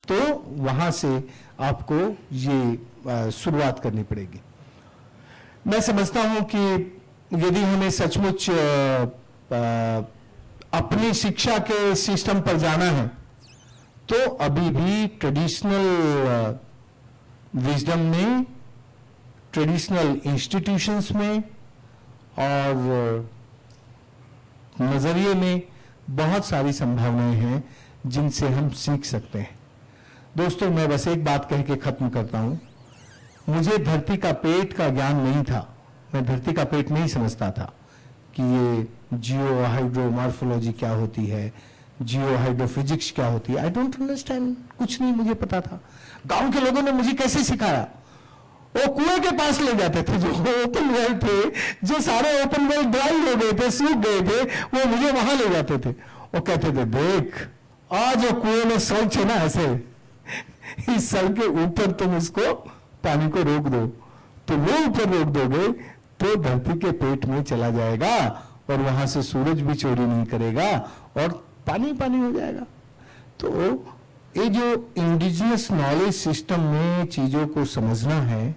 तो वहां से आपको ये शुरुआत करनी पड़ेगी। मैं समझता हूं कि यदि हमें सचमुच अपनी शिक्षा के सिस्टम पर जाना है तो अभी भी ट्रेडिशनल विजडम में, ट्रेडिशनल इंस्टीट्यूशंस में और नजरिए में बहुत सारी संभावनाएं हैं जिनसे हम सीख सकते हैं। दोस्तों, मैं बस एक बात कह के खत्म करता हूं। मुझे धरती का पेट का ज्ञान नहीं था। मैं धरती का पेट नहीं समझता था कि ये जियो हाइड्रोमॉर्फोलॉजी क्या होती है, जियो हाइड्रोफिजिक्स क्या होती है। आई डोंट अंडरस्टैंड, कुछ नहीं मुझे पता था। गांव के लोगों ने मुझे कैसे सिखाया, वो कुएं के पास ले जाते थे, जो ओपन वेल थे, जो सारे ओपन वेल ड्राई हो गए थे, सूख गए थे, वो मुझे वहां ले जाते थे। वो कहते थे, देख आज जो कुएं में शौच है ना, ऐसे इस सर के ऊपर तुम इसको पानी को रोक दो, तो वो ऊपर रोक दोगे तो धरती के पेट में चला जाएगा और वहां से सूरज भी चोरी नहीं करेगा और पानी पानी हो जाएगा। तो ये जो इंडिजिनस नॉलेज सिस्टम में चीजों को समझना है,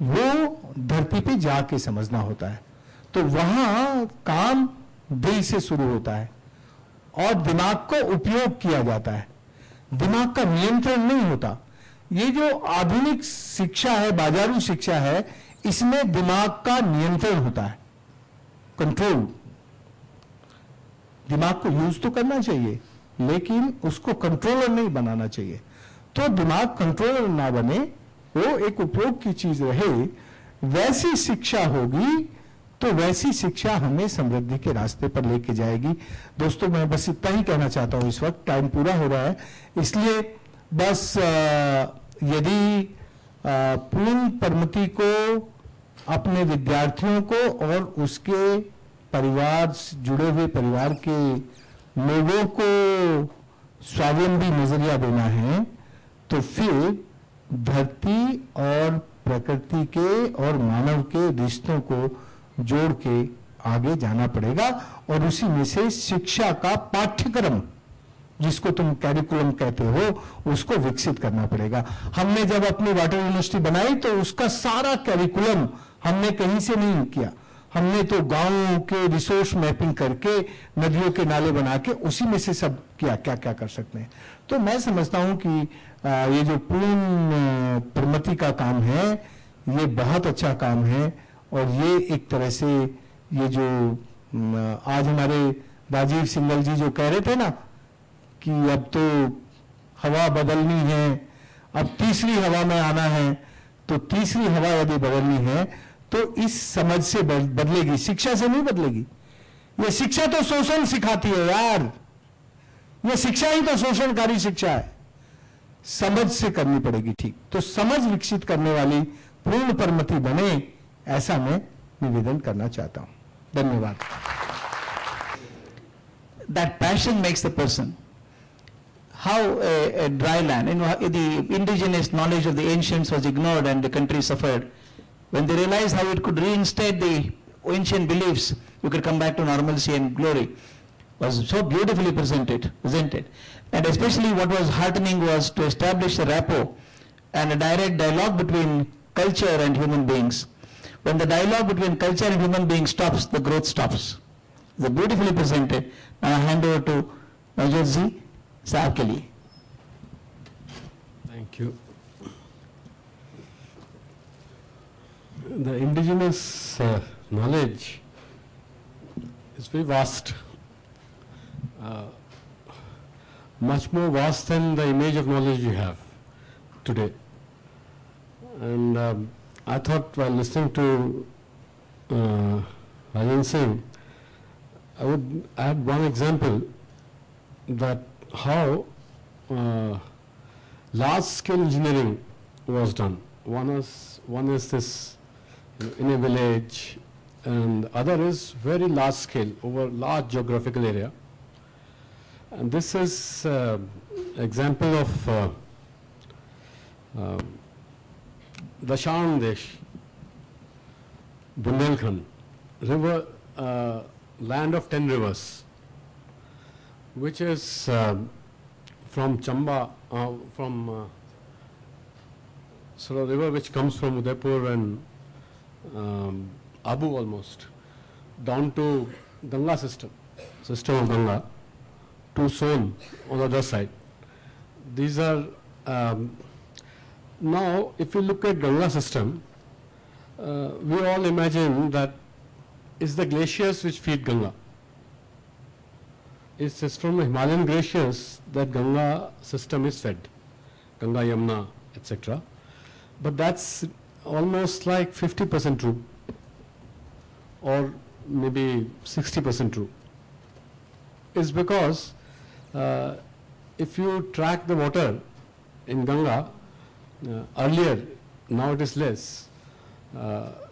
वो धरती पे जाके समझना होता है। तो वहां काम दिल से शुरू होता है और दिमाग को उपयोग किया जाता है, दिमाग का नियंत्रण नहीं होता। ये जो आधुनिक शिक्षा है, बाजारू शिक्षा है, इसमें दिमाग का नियंत्रण होता है, कंट्रोल। दिमाग को यूज तो करना चाहिए लेकिन उसको कंट्रोलर नहीं बनाना चाहिए। तो दिमाग कंट्रोलर ना बने, वो एक उपयोग की चीज रहे, वैसी शिक्षा होगी तो वैसी शिक्षा हमें समृद्धि के रास्ते पर लेके जाएगी। दोस्तों, मैं बस इतना ही कहना चाहता हूं, इस वक्त टाइम पूरा हो रहा है, इसलिए बस यदि पूर्ण परमति को अपने विद्यार्थियों को और उसके परिवार से जुड़े हुए परिवार के लोगों को स्वावलंबी नजरिया देना है, तो फिर धरती और प्रकृति के और मानव के रिश्तों को जोड़ के आगे जाना पड़ेगा और उसी में से शिक्षा का पाठ्यक्रम, जिसको तुम कैरिकुलम कहते हो, उसको विकसित करना पड़ेगा। हमने जब अपनी वाटर यूनिवर्सिटी बनाई तो उसका सारा कैरिकुलम हमने कहीं से नहीं किया, हमने तो गांवों के रिसोर्स मैपिंग करके नदियों के नाले बना के उसी में से सब किया, क्या क्या कर सकते हैं। तो मैं समझता हूं कि ये जो पूर्ण प्रमति का काम है, ये बहुत अच्छा काम है और ये एक तरह से ये जो आज हमारे राजीव सिंघल जी जो कह रहे थे ना कि अब तो हवा बदलनी है, अब तीसरी हवा में आना है, तो तीसरी हवा यदि बदलनी है तो इस समझ से बदलेगी, शिक्षा से नहीं बदलेगी। ये शिक्षा तो शोषण सिखाती है यार, ये शिक्षा ही तो शोषणकारी शिक्षा है। समझ से करनी पड़ेगी, ठीक। तो समझ विकसित करने वाली पूर्ण परमति बने, ऐसा मैं निवेदन करना चाहता हूं। धन्यवाद। That passion makes the person. How a dry land, the indigenous knowledge of the ancients was ignored and the country suffered. When they realized how it could reinstate the ancient beliefs, you could come back to normalcy and glory, was so beautifully presented. And especially what was heartening was to establish a rapport and a direct dialogue between culture and human beings. When the dialogue between culture and human beings stops, the growth stops. It's beautifully presented. Now I hand over to Najat Saab ke liye. Thank you. The indigenous knowledge is very vast, much more vast than the image of knowledge we have today. And I thought while listening to Rajan Singh, I would add one example that how large-scale engineering was done. One is this in a village, and other is very large scale over large geographical area. And this is example of Dashan Desh, Bundelkhand, river, land of 10 rivers, which is from Chamba, from sort of river which comes from Udaipur and Abu almost, down to Ganga system of Ganga, to Son on the other side. These are, now if you look at Ganga system, we all imagine that it's the glaciers which feed Ganga. It's from the Himalayan glaciers that Ganga system is fed, Ganga, Yamuna, etc. But that's almost like 50% true, or maybe 60% true. It's because if you track the water in Ganga, earlier, now it is less,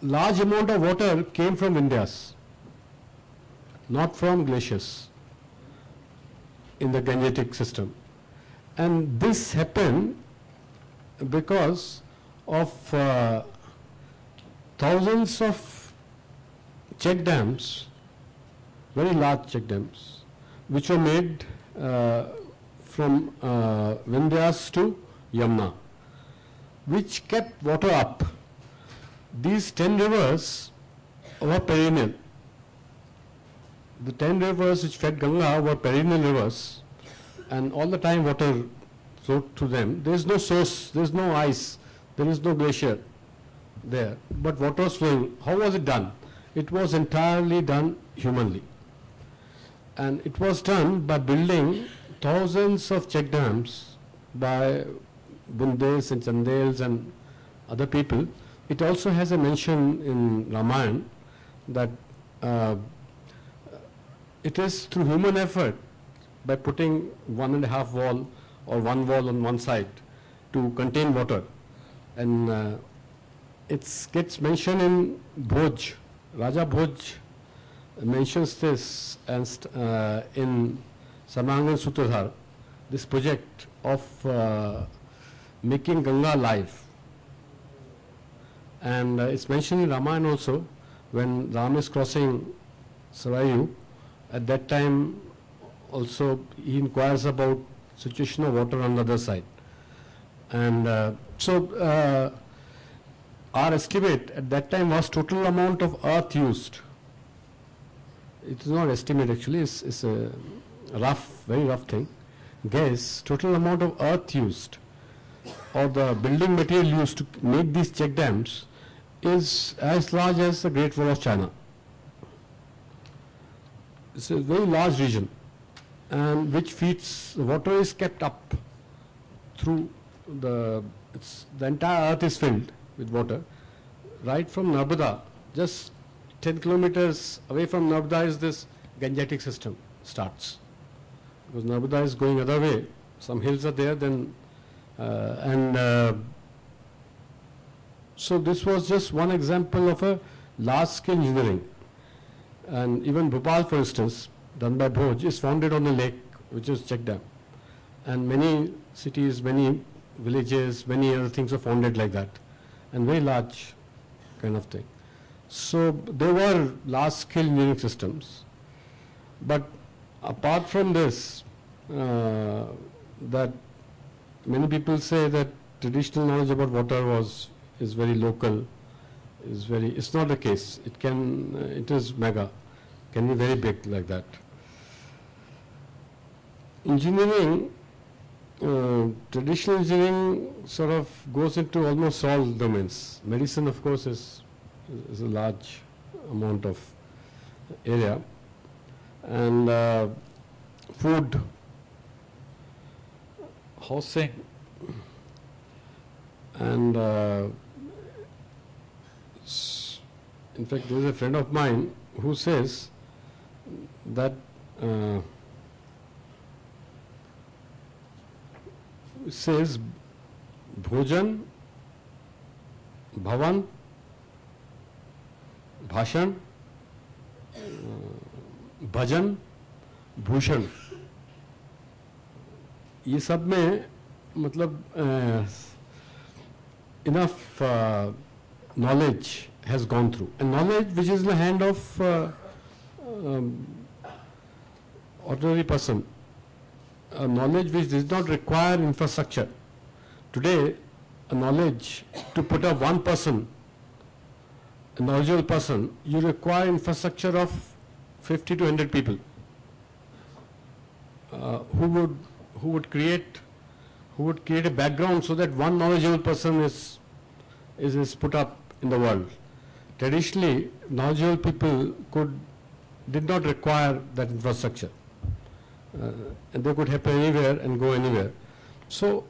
large amount of water came from Vindhyas, not from glaciers in the Gangetic system. And this happened because of thousands of check dams, very large check dams, which were made from Vindhyas to Yamuna, which kept water up. These 10 rivers were perennial. The 10 rivers which fed Ganga were perennial rivers, and all the time water flowed through them. There is no source, there is no ice, there is no glacier there, but water was flowing. How was it done? It was entirely done humanly. And it was done by building thousands of check dams by Bundes and Chandels and other people. It also has a mention in Ramayana that it is through human effort, by putting 1.5 wall or 1 wall on one side to contain water. And it gets mentioned in Bhoj. Raja Bhoj mentions this and in Samangan Sutradhar, this project of making Ganga alive. And it's mentioned in Ramayana also, when Ram is crossing Sarayu. At that time also he inquires about situation of water on the other side. And so our estimate at that time was total amount of earth used. It is not estimate actually, it's a rough, very rough thing. Guess total amount of earth used or the building material used to make these check dams is as large as the Great Wall of China. It's a very large region, and which feeds, the water is kept up through the entire earth is filled with water. Right from Narbada, just 10 kilometers away from Narbada is this Gangetic system starts. Because Narbada is going other way, some hills are there, then so this was just one example of a large scale engineering. And even Bhopal, for instance, done by Bhoj, is founded on a lake which is check dam. And many cities, many villages, many other things are founded like that, and very large kind of thing. So there were large scale engineering systems. But apart from this, that many people say that traditional knowledge about water is very local, it's not the case. It is mega, can be very big like that. Engineering, traditional engineering sort of goes into almost all domains. Medicine, of course, is a large amount of area, and food, housing, and in fact there is a friend of mine who says that says bhojan, bhavan, bhashan, bhajan, bhushan, ये सब में मतलब enough knowledge has gone through, and knowledge which is in the hand of ordinary person a knowledge which does not require infrastructure. Today, a knowledge, to put up one person, a knowledgeable person, you require infrastructure of 50 to 100 people who would create a background so that one knowledgeable person is put up in the world. Traditionally, knowledgeable people did not require that infrastructure, and they could happen anywhere and go anywhere. So,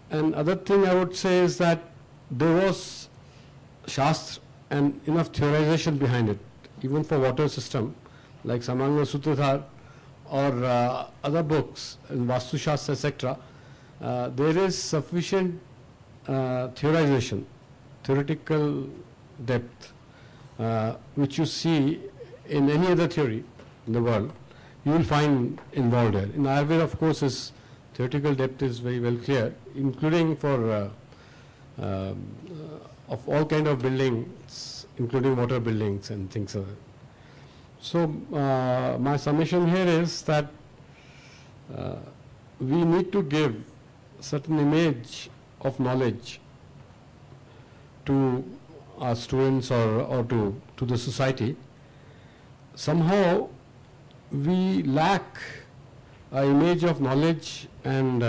another thing I would say is that there was Shastra and enough theorization behind it, even for water system, like Samanga Sutradhar or other books in Vastu Shastra, etc. There is sufficient theorization, theoretical depth, which you see in any other theory in the world, you will find involved here. In Ayurveda, of course, is theoretical depth is very well clear, including for of all kind of buildings, including water buildings and things like that. So my summation here is that we need to give certain image of knowledge to our students or to the society. Somehow we lack an image of knowledge and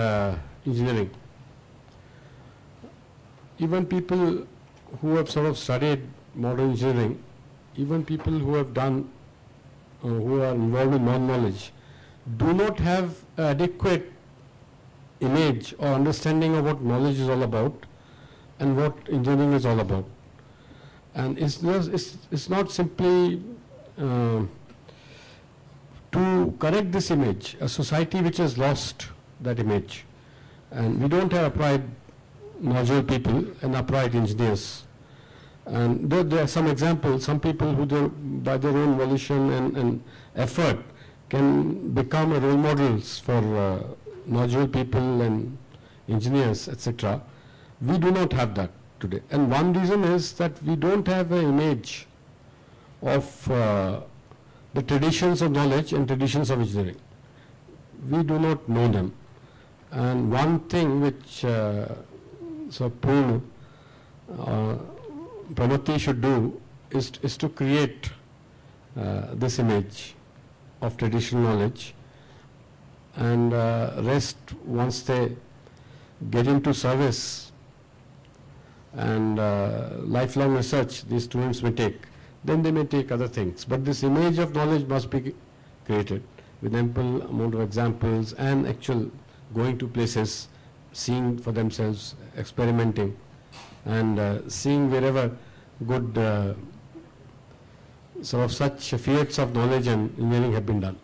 engineering. Even people who have sort of studied modern engineering, even people who have done, who are involved in non-knowledge, do not have adequate image or understanding of what knowledge is all about and what engineering is all about. And it's not simply to correct this image, a society which has lost that image. And we don't have upright knowledgeable people and upright engineers. And there are some examples, some people who by their own volition and effort can become role models for knowledgeable people and engineers, etc. We do not have that today. And one reason is that we don't have an image of the traditions of knowledge and traditions of engineering. We do not know them. And one thing which Purna, Pramati should do is to create this image of traditional knowledge, and rest, once they get into service and lifelong research these students may take, then they may take other things. But this image of knowledge must be created with ample amount of examples and actual going to places, seeing for themselves, experimenting, and seeing wherever good sort of such fields of knowledge and engineering have been done.